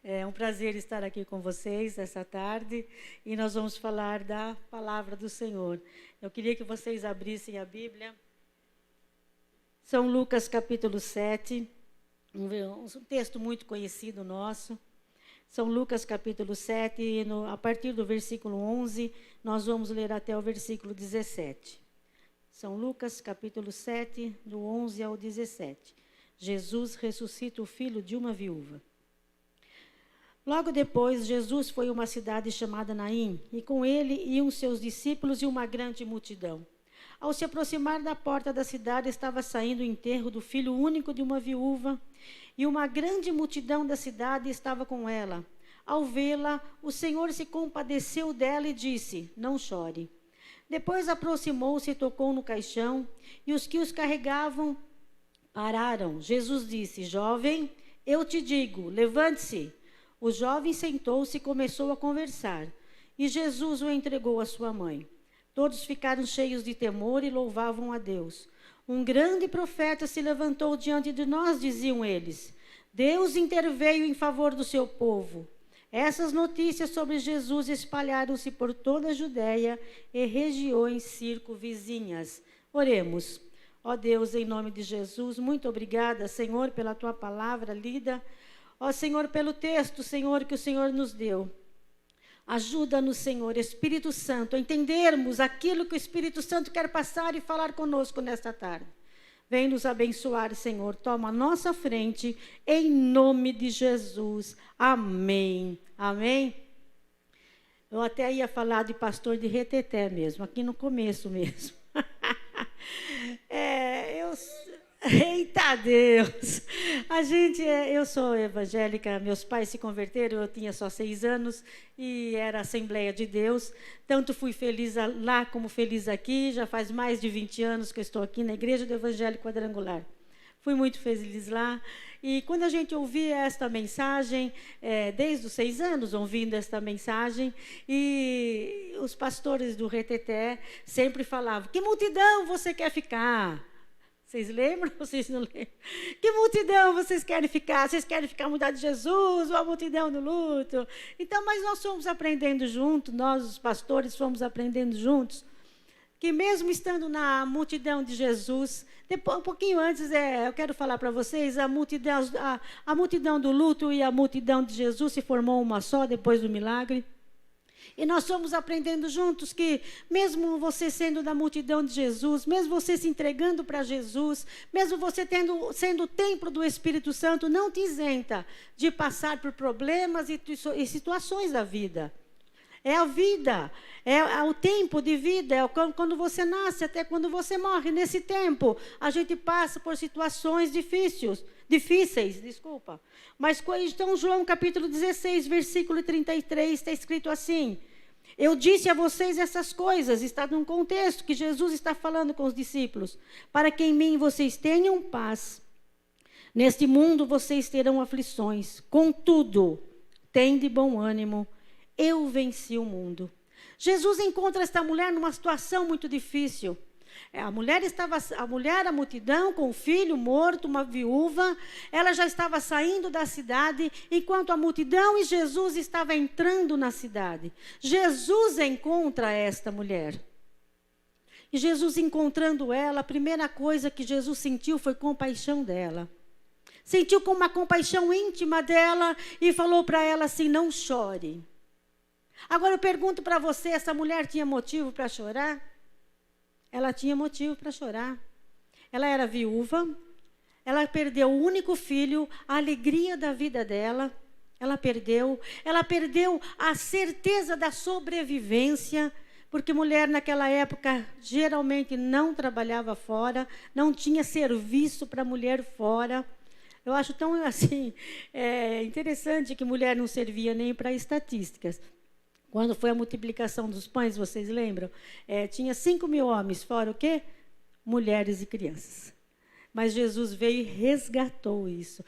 É um prazer estar aqui com vocês essa tarde e nós vamos falar da palavra do Senhor. Eu queria que vocês abrissem a Bíblia. São Lucas capítulo 7, um texto muito conhecido nosso. São Lucas capítulo 7, e a partir do versículo 11, nós vamos ler até o versículo 17. São Lucas capítulo 7, do 11 ao 17. Jesus ressuscita o filho de uma viúva. Logo depois, Jesus foi a uma cidade chamada Naim, e com ele iam seus discípulos e uma grande multidão. Ao se aproximar da porta da cidade, estava saindo o enterro do filho único de uma viúva, e uma grande multidão da cidade estava com ela. Ao vê-la, o Senhor se compadeceu dela e disse: "Não chore." Depois aproximou-se e tocou no caixão, e os que os carregavam pararam. Jesus disse: "Jovem, eu te digo, levante-se." O jovem sentou-se e começou a conversar, e Jesus o entregou à sua mãe. Todos ficaram cheios de temor e louvavam a Deus. "Um grande profeta se levantou diante de nós", diziam eles. "Deus interveio em favor do seu povo." Essas notícias sobre Jesus espalharam-se por toda a Judéia e regiões circunvizinhas. Oremos. Ó Deus, em nome de Jesus, muito obrigada, Senhor, pela tua palavra lida. Ó Senhor, pelo texto, Senhor, que o Senhor nos deu. Ajuda-nos, Senhor, Espírito Santo, a entendermos aquilo que o Espírito Santo quer passar e falar conosco nesta tarde. Vem nos abençoar, Senhor. Toma a nossa frente, em nome de Jesus. Amém. Amém. Eu até ia falar de pastor de Reteté mesmo, aqui no começo mesmo. Eita Deus! Eu sou evangélica, meus pais se converteram, eu tinha só 6 anos e era Assembleia de Deus. Tanto fui feliz lá como feliz aqui, já faz mais de 20 anos que eu estou aqui na Igreja do Evangelho Quadrangular. Fui muito feliz lá. E quando a gente ouvia esta mensagem, desde os 6 anos ouvindo esta mensagem, e os pastores do Reteté sempre falavam: "Que multidão você quer ficar?" Vocês lembram? Vocês não lembram? Que multidão vocês querem ficar? Vocês querem ficar mudar de Jesus ou a multidão do luto? Então, mas nós fomos aprendendo juntos, nós os pastores fomos aprendendo juntos, que mesmo estando na multidão de Jesus, depois, um pouquinho antes, eu quero falar para vocês, a multidão do luto e a multidão de Jesus se formou uma só depois do milagre. E nós fomos aprendendo juntos que, mesmo você sendo da multidão de Jesus, mesmo você se entregando para Jesus, mesmo você sendo o templo do Espírito Santo, não te isenta de passar por problemas e situações da vida. É a vida, é o tempo de vida, é quando você nasce até quando você morre. Nesse tempo, a gente passa por situações difíceis. Mas então, João capítulo 16, versículo 33, está escrito assim: "Eu disse a vocês essas coisas", está num contexto que Jesus está falando com os discípulos, "para que em mim vocês tenham paz. Neste mundo vocês terão aflições. Contudo, tende bom ânimo, eu venci o mundo." Jesus encontra esta mulher numa situação muito difícil. A multidão com o filho morto, uma viúva, ela já estava saindo da cidade, enquanto a multidão e Jesus estavam entrando na cidade. Jesus encontra esta mulher. E Jesus encontrando ela, a primeira coisa que Jesus sentiu foi compaixão dela. Sentiu com uma compaixão íntima dela e falou para ela assim: "Não chore." Agora eu pergunto para você, essa mulher tinha motivo para chorar? Ela tinha motivo para chorar. Ela era viúva, ela perdeu o único filho, a alegria da vida dela. Ela perdeu a certeza da sobrevivência, porque mulher naquela época geralmente não trabalhava fora, não tinha serviço para mulher fora. Eu acho tão assim, interessante que mulher não servia nem para estatísticas. Quando foi a multiplicação dos pães, vocês lembram? Tinha 5.000 homens, fora o quê? Mulheres e crianças. Mas Jesus veio e resgatou isso,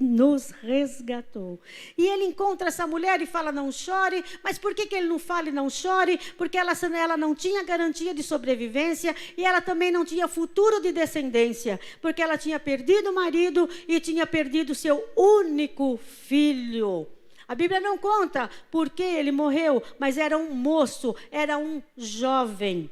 nos resgatou. E ele encontra essa mulher e fala, não chore. Mas por que ele não fala e não chore? Porque ela não tinha garantia de sobrevivência e ela também não tinha futuro de descendência, porque ela tinha perdido o marido e tinha perdido seu único filho. A Bíblia não conta por que ele morreu, mas era um moço, era um jovem.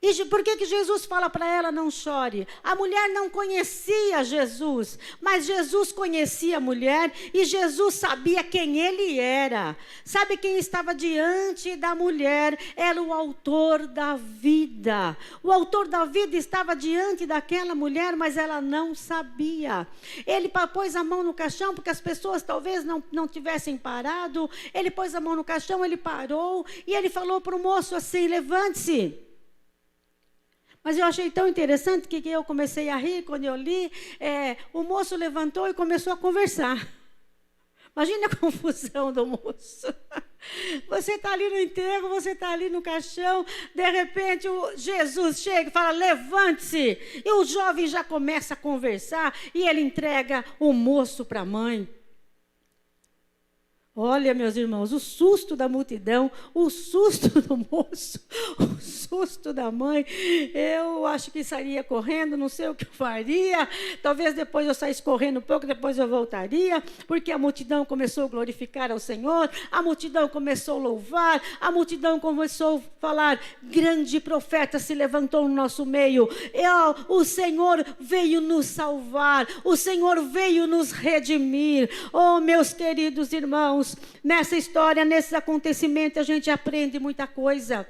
E por que Jesus fala para ela não chore? A mulher não conhecia Jesus, mas Jesus conhecia a mulher e Jesus sabia quem ele era. Sabe quem estava diante da mulher? Era o autor da vida. O autor da vida estava diante daquela mulher, mas ela não sabia. Ele pôs a mão no caixão, porque as pessoas talvez não tivessem parado. Ele pôs a mão no caixão, ele parou e ele falou para o moço assim, levante-se. Mas eu achei tão interessante que eu comecei a rir quando eu li. O moço levantou e começou a conversar. Imagina a confusão do moço. Você está ali no enterro, você está ali no caixão, de repente Jesus chega e fala, levante-se. E o jovem já começa a conversar e ele entrega o moço para a mãe. Olha, meus irmãos, o susto da multidão, o susto do moço, o susto da mãe. Eu acho que sairia correndo, não sei o que eu faria. Talvez depois eu saísse correndo um pouco, depois eu voltaria, porque a multidão começou a glorificar ao Senhor, a multidão começou a louvar, a multidão começou a falar, grande profeta se levantou no nosso meio. O Senhor veio nos salvar, o Senhor veio nos redimir. Oh, meus queridos irmãos, nessa história, nesses acontecimentos, a gente aprende muita coisa.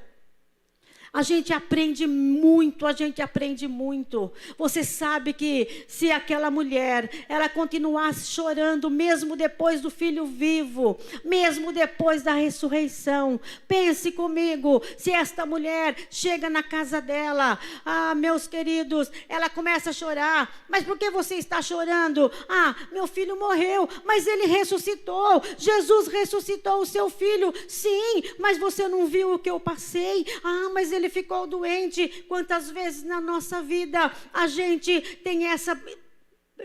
A gente aprende muito, a gente aprende muito. Você sabe que se aquela mulher, ela continuasse chorando, mesmo depois do filho vivo, mesmo depois da ressurreição, pense comigo, se esta mulher chega na casa dela, meus queridos, ela começa a chorar, mas por que você está chorando? Meu filho morreu, mas ele ressuscitou, Jesus ressuscitou o seu filho, sim, mas você não viu o que eu passei? Mas ele ficou doente. Quantas vezes na nossa vida a gente tem essa,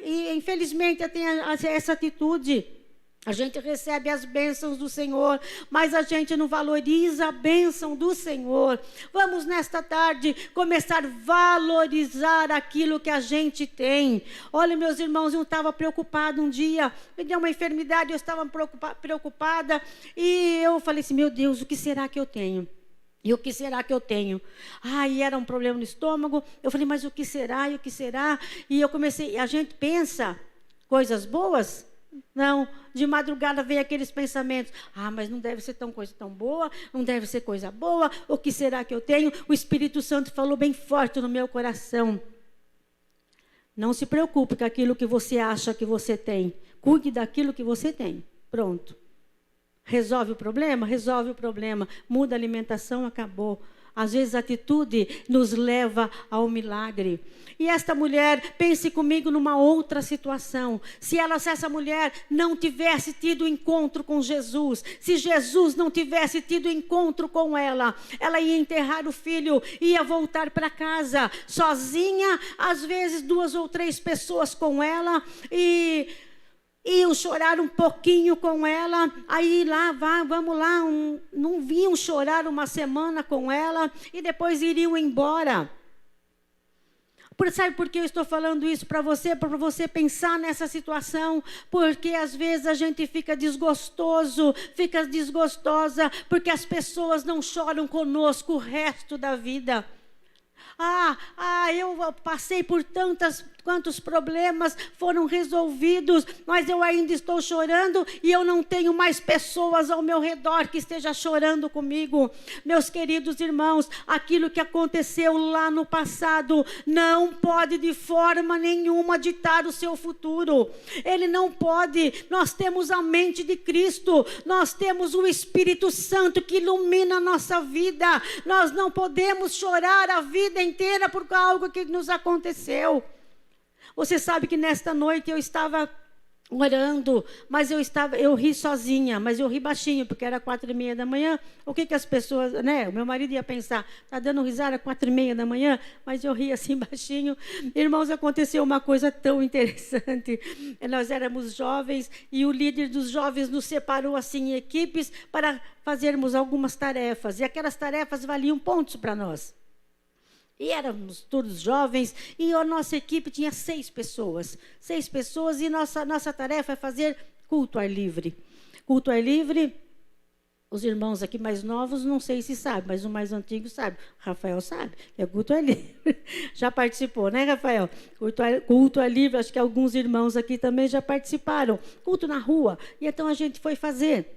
e infelizmente tem essa atitude. A gente recebe as bênçãos do Senhor, mas a gente não valoriza a bênção do Senhor. Vamos nesta tarde começar a valorizar aquilo que a gente tem. Olha, meus irmãos, eu estava preocupada um dia, me deu uma enfermidade, eu estava preocupada, e eu falei assim, meu Deus, o que será que eu tenho? E o que será que eu tenho? E era um problema no estômago. Eu falei, mas o que será? E o que será? E eu comecei, a gente pensa coisas boas? Não, de madrugada vem aqueles pensamentos. Mas não deve ser coisa tão boa, não deve ser coisa boa. O que será que eu tenho? O Espírito Santo falou bem forte no meu coração. Não se preocupe com aquilo que você acha que você tem. Cuide daquilo que você tem. Pronto. Resolve o problema? Resolve o problema. Muda a alimentação, acabou. Às vezes a atitude nos leva ao milagre. E esta mulher, pense comigo numa outra situação. Se essa mulher não tivesse tido encontro com Jesus, se Jesus não tivesse tido encontro com ela ia enterrar o filho, ia voltar para casa, sozinha, às vezes 2 ou 3 pessoas com ela, e iam chorar um pouquinho com ela, aí vamos lá, não vinham chorar uma semana com ela, e depois iriam embora. Sabe por que eu estou falando isso para você pensar nessa situação? Porque às vezes a gente fica desgostosa, porque as pessoas não choram conosco o resto da vida. Eu passei por quantos problemas foram resolvidos, mas eu ainda estou chorando e eu não tenho mais pessoas ao meu redor que estejam chorando comigo. Meus queridos irmãos, aquilo que aconteceu lá no passado não pode de forma nenhuma ditar o seu futuro. Ele não pode. Nós temos a mente de Cristo, nós temos o Espírito Santo que ilumina a nossa vida. Nós não podemos chorar a vida inteira por algo que nos aconteceu. Você sabe que nesta noite eu estava orando, mas eu ri sozinha, mas eu ri baixinho, porque era 4:30 da manhã. O que as pessoas, né? O meu marido ia pensar, tá dando risada 4:30 da manhã, mas eu ri assim baixinho. Irmãos, aconteceu uma coisa tão interessante. Nós éramos jovens e o líder dos jovens nos separou assim em equipes para fazermos algumas tarefas, e aquelas tarefas valiam pontos para nós. E éramos todos jovens, e a nossa equipe tinha 6 pessoas. 6 pessoas, e nossa tarefa é fazer culto ao ar livre. Culto ao ar livre, os irmãos aqui mais novos, não sei se sabem, mas o mais antigo sabe. Rafael sabe, é culto ao ar livre. Já participou, né, Rafael? Culto ao ar livre, acho que alguns irmãos aqui também já participaram. Culto na rua, e então a gente foi fazer.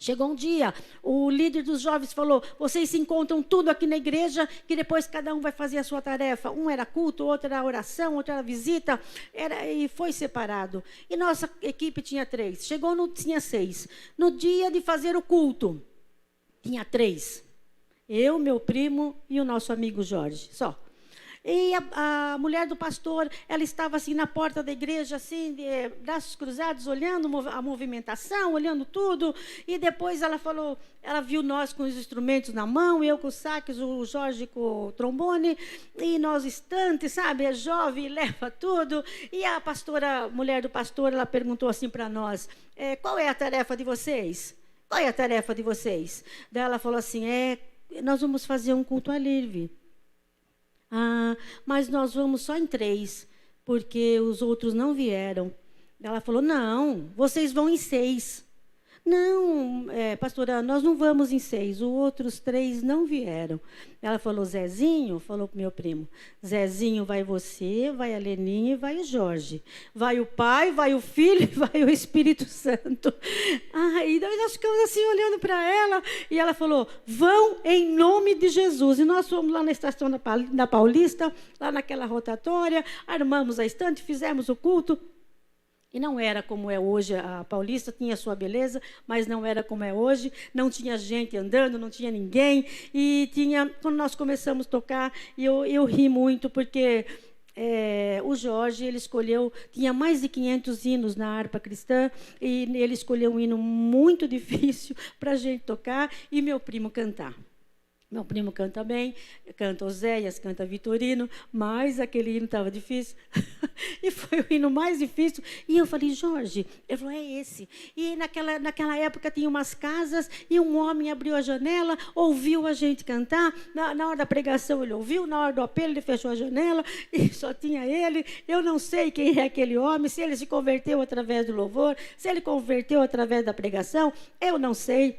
Chegou um dia, o líder dos jovens falou, vocês se encontram tudo aqui na igreja, que depois cada um vai fazer a sua tarefa. Um era culto, outro era oração, outro era visita, e foi separado. E nossa equipe tinha 3, tinha 6. No dia de fazer o culto, tinha 3. Eu, meu primo e o nosso amigo Jorge, só. E a mulher do pastor, ela estava assim na porta da igreja, assim, de braços cruzados, olhando a movimentação, olhando tudo. E depois ela falou, ela viu nós com os instrumentos na mão, eu com os saques, o Jorge com o trombone, e nós estantes, sabe, é jovem, leva tudo. E a mulher do pastor, ela perguntou assim para nós, qual é a tarefa de vocês? Qual é a tarefa de vocês? Daí ela falou assim, nós vamos fazer um culto ao livre. Mas nós vamos só em 3, porque os outros não vieram. Ela falou, não, vocês vão em 6. Não, pastora, nós não vamos em 6, os outros 3 não vieram. Ela falou, Zezinho, falou para o meu primo, Zezinho, vai você, vai a Leninha e vai o Jorge. Vai o Pai, vai o Filho e vai o Espírito Santo. E nós ficamos assim olhando para ela, e ela falou, vão em nome de Jesus. E nós fomos lá na estação da Paulista, lá naquela rotatória, armamos a estante, fizemos o culto. E não era como é hoje, a Paulista tinha sua beleza, mas não era como é hoje, não tinha gente andando, não tinha ninguém, e quando nós começamos a tocar, eu ri muito, porque o Jorge, ele escolheu, tinha mais de 500 hinos na harpa cristã, e ele escolheu um hino muito difícil para a gente tocar, e meu primo cantar. Meu primo canta bem, canta Oséias, canta Vitorino, mas aquele hino estava difícil. E foi o hino mais difícil. E eu falei, Jorge, ele falou, é esse. E naquela época tinha umas casas, e um homem abriu a janela, ouviu a gente cantar. Na hora da pregação ele ouviu, na hora do apelo ele fechou a janela, e só tinha ele. Eu não sei quem é aquele homem, se ele se converteu através do louvor, se ele converteu através da pregação, eu não sei,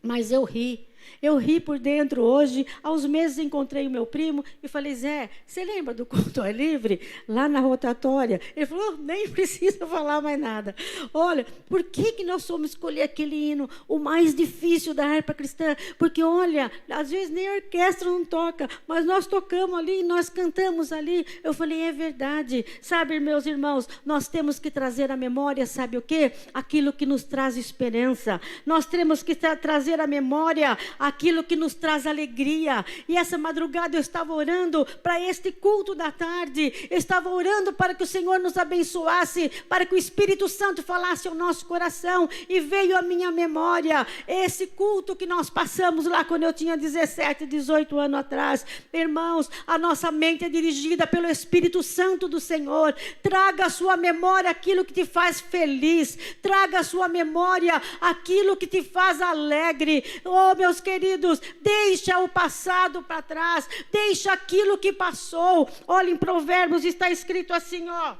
mas eu ri. Eu ri por dentro hoje. Aos meses encontrei o meu primo e falei, Zé, você lembra do culto ao livre? Lá na rotatória. Ele falou, nem precisa falar mais nada. Olha, por que nós fomos escolher aquele hino, o mais difícil da harpa cristã? Porque, olha, às vezes nem a orquestra não toca, mas nós tocamos ali, nós cantamos ali. Eu falei, é verdade. Sabe, meus irmãos, nós temos que trazer à memória, sabe o quê? Aquilo que nos traz esperança. Nós temos que trazer à memória aquilo que nos traz alegria. E essa madrugada eu estava orando para este culto da tarde, eu estava orando para que o Senhor nos abençoasse, para que o Espírito Santo falasse ao nosso coração, e veio à minha memória esse culto que nós passamos lá quando eu tinha 17, 18 anos atrás. Irmãos, a nossa mente é dirigida pelo Espírito Santo do Senhor. Traga à sua memória aquilo que te faz feliz, traga à sua memória aquilo que te faz alegre. Oh, meus queridos, deixa o passado para trás, deixa aquilo que passou. Olha, em Provérbios está escrito assim, ó.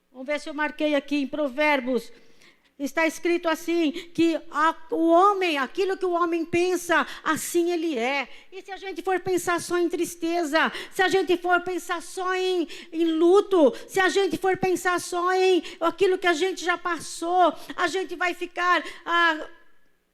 Vamos ver se eu marquei aqui, em Provérbios. Está escrito assim, que o homem, aquilo que o homem pensa, assim ele é. E se a gente for pensar só em tristeza, se a gente for pensar só em luto, se a gente for pensar só em aquilo que a gente já passou, a gente vai ficar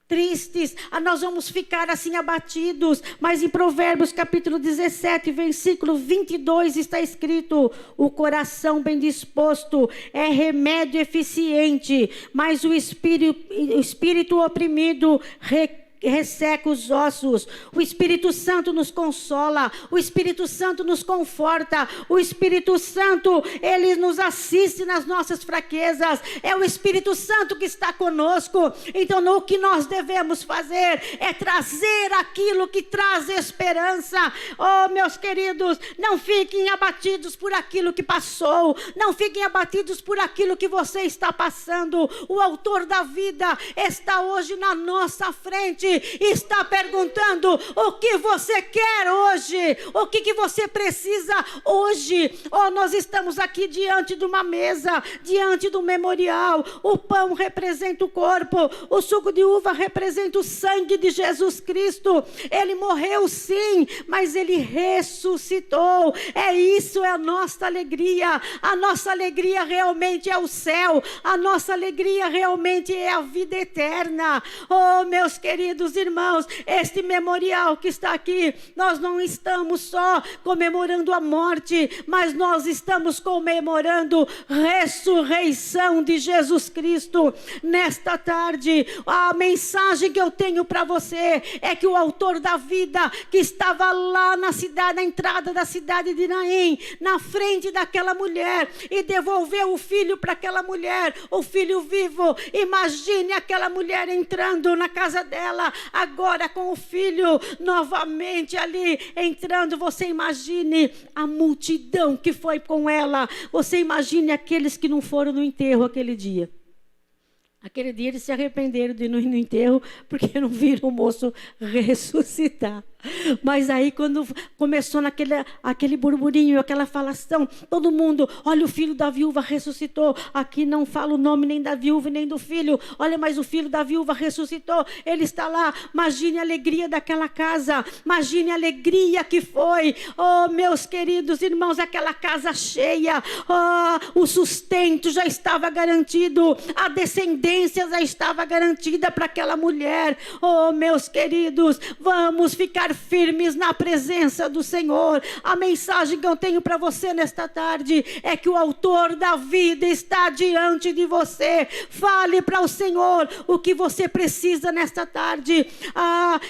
tristes, nós vamos ficar assim abatidos. Mas em Provérbios capítulo 17, versículo 22 está escrito: o coração bem disposto é remédio eficiente, mas o espírito oprimido resseca os ossos. O Espírito Santo nos consola, o Espírito Santo nos conforta, o Espírito Santo, ele nos assiste nas nossas fraquezas. É o Espírito Santo que está conosco. Então, o que nós devemos fazer é trazer aquilo que traz esperança. Oh, meus queridos, não fiquem abatidos por aquilo que passou, não fiquem abatidos por aquilo que você está passando. O autor da vida está hoje na nossa frente, está perguntando o que você quer hoje, o que você precisa hoje. Oh, nós estamos aqui diante de uma mesa, diante do memorial. O pão representa o corpo, o suco de uva representa o sangue de Jesus Cristo. Ele morreu sim, mas ele ressuscitou. Isso é a nossa alegria. A nossa alegria realmente é o céu, a nossa alegria realmente é a vida eterna. Oh, meus queridos irmãos, este memorial que está aqui, nós não estamos só comemorando a morte, mas nós estamos comemorando a ressurreição de Jesus Cristo. Nesta tarde, a mensagem que eu tenho para você é que o autor da vida, que estava lá na cidade, na entrada da cidade de Naim, na frente daquela mulher, e devolveu o filho para aquela mulher, o filho vivo. Imagine aquela mulher entrando na casa dela, agora com o filho novamente ali entrando. Você imagine a multidão que foi com ela. Você imagine aqueles que não foram no enterro aquele dia. Aquele dia eles se arrependeram de não ir no enterro, porque não viram o moço ressuscitar. Mas aí quando começou aquele burburinho, aquela falação, todo mundo, olha, o filho da viúva ressuscitou. Aqui não fala o nome nem da viúva nem do filho. Olha, mas o filho da viúva ressuscitou, ele está lá. Imagine a alegria daquela casa, imagine a alegria que foi. Oh, meus queridos irmãos, aquela casa cheia. Oh, o sustento já estava garantido, a descendência já estava garantida para aquela mulher. Oh, meus queridos, vamos ficar firmes na presença do Senhor. A mensagem que eu tenho para você nesta tarde é que o autor da vida está diante de você. Fale para o Senhor o que você precisa nesta tarde.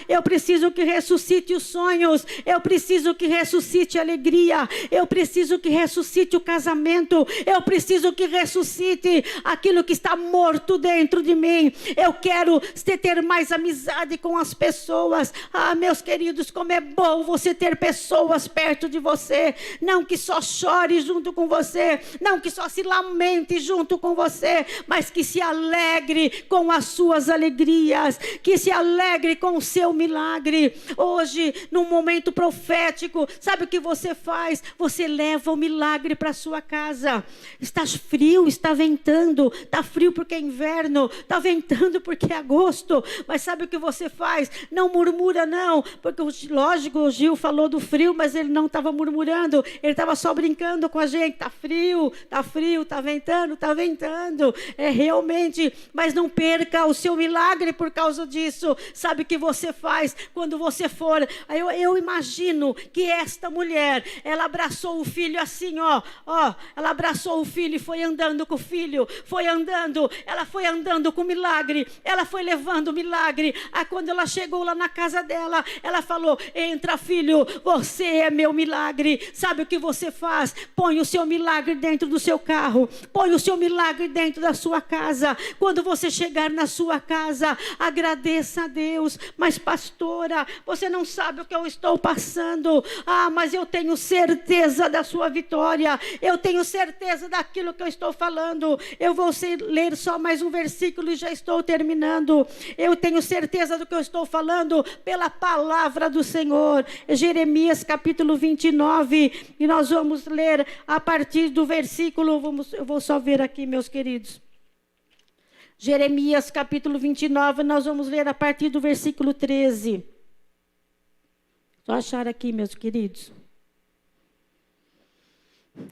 Eu preciso que ressuscite os sonhos, eu preciso que ressuscite a alegria, eu preciso que ressuscite o casamento, eu preciso que ressuscite aquilo que está morto dentro de mim. Eu quero ter mais amizade com as pessoas. Meus queridos, como é bom você ter pessoas perto de você, não que só chore junto com você, não que só se lamente junto com você, mas que se alegre com as suas alegrias, que se alegre com o seu milagre. Hoje, num momento profético, sabe o que você faz? Você leva o milagre para a sua casa. Está frio, está ventando, está frio porque é inverno, está ventando porque é agosto, mas sabe o que você faz? Não murmura não, porque lógico, o Gil falou do frio, mas ele não estava murmurando, ele estava só brincando com a gente. Está frio, está ventando, está ventando. É realmente, mas não perca o seu milagre por causa disso. Sabe o que você faz quando você for? Eu imagino que esta mulher, ela abraçou o filho assim, ela abraçou o filho e foi andando com o filho, ela foi andando com o milagre, ela foi levando o milagre. Quando ela chegou lá na casa dela, ela falou: entra, filho, você é meu milagre. Sabe o que você faz? Põe o seu milagre dentro do seu carro, põe o seu milagre dentro da sua casa. Quando você chegar na sua casa, agradeça a Deus. Mas pastora, você não sabe o que eu estou passando. Mas eu tenho certeza da sua vitória, eu tenho certeza daquilo que eu estou falando. Eu vou ler só mais um versículo e já estou terminando. Eu tenho certeza do que eu estou falando pela palavra do Senhor. Jeremias capítulo 29, e nós vamos ler a partir do versículo, eu vou só ver aqui, meus queridos. Jeremias capítulo 29, nós vamos ler a partir do versículo 13. Só achar aqui, meus queridos.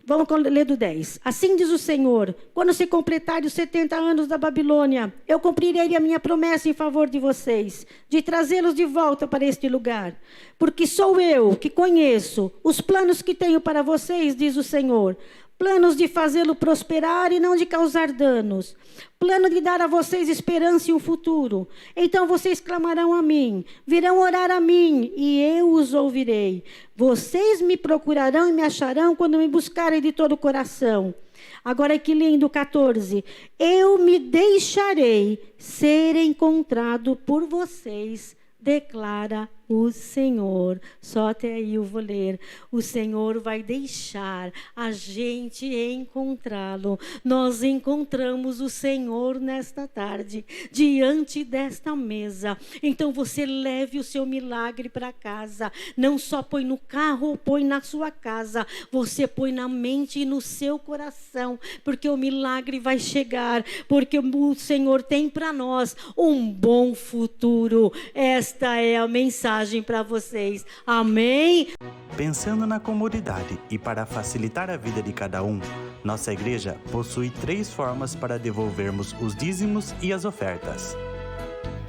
Vamos ler do 10. Assim diz o Senhor: quando se completarem os 70 anos da Babilônia, eu cumprirei a minha promessa em favor de vocês, de trazê-los de volta para este lugar. Porque sou eu que conheço os planos que tenho para vocês, diz o Senhor. planos de fazê-lo prosperar e não de causar danos, plano de dar a vocês esperança e um futuro. Então vocês clamarão a mim, virão orar a mim e eu os ouvirei. Vocês me procurarão e me acharão quando me buscarem de todo o coração. Agora que lindo, 14. Eu me deixarei ser encontrado por vocês, declara o Senhor. Só até aí eu vou ler. O Senhor vai deixar a gente encontrá-lo. Nós encontramos o Senhor nesta tarde, diante desta mesa. Então você leve o seu milagre para casa. Não só põe no carro ou põe na sua casa. Você põe na mente e no seu coração, porque o milagre vai chegar, porque o Senhor tem para nós um bom futuro. Esta é a mensagem para vocês. Amém? Pensando na comunidade e para facilitar a vida de cada um, nossa igreja possui 3 formas para devolvermos os dízimos e as ofertas.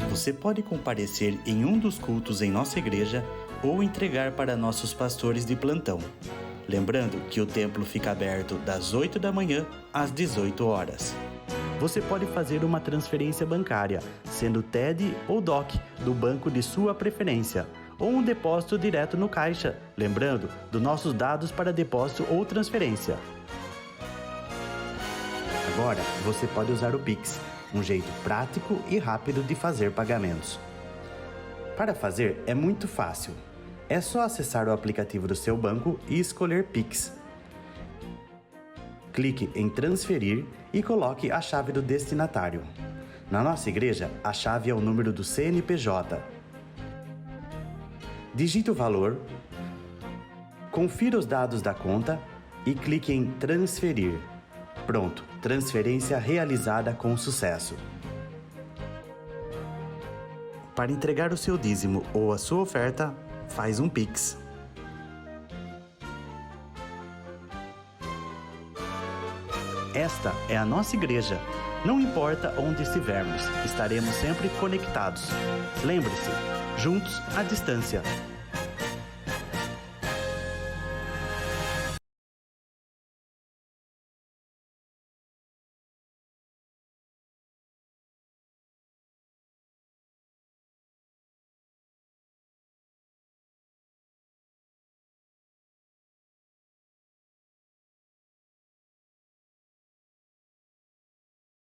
Você pode comparecer em um dos cultos em nossa igreja ou entregar para nossos pastores de plantão. Lembrando que o templo fica aberto das 8 da manhã às 18 horas. Você pode fazer uma transferência bancária, sendo TED ou DOC, do banco de sua preferência, ou um depósito direto no caixa, lembrando dos nossos dados para depósito ou transferência. Agora, você pode usar o Pix, um jeito prático e rápido de fazer pagamentos. Para fazer, é muito fácil. É só acessar o aplicativo do seu banco e escolher Pix. Clique em transferir e coloque a chave do destinatário. Na nossa igreja, a chave é o número do CNPJ. Digite o valor, confira os dados da conta e clique em transferir. Pronto, transferência realizada com sucesso. Para entregar o seu dízimo ou a sua oferta, faz um Pix. Esta é a nossa igreja. Não importa onde estivermos, estaremos sempre conectados. Lembre-se, juntos à distância.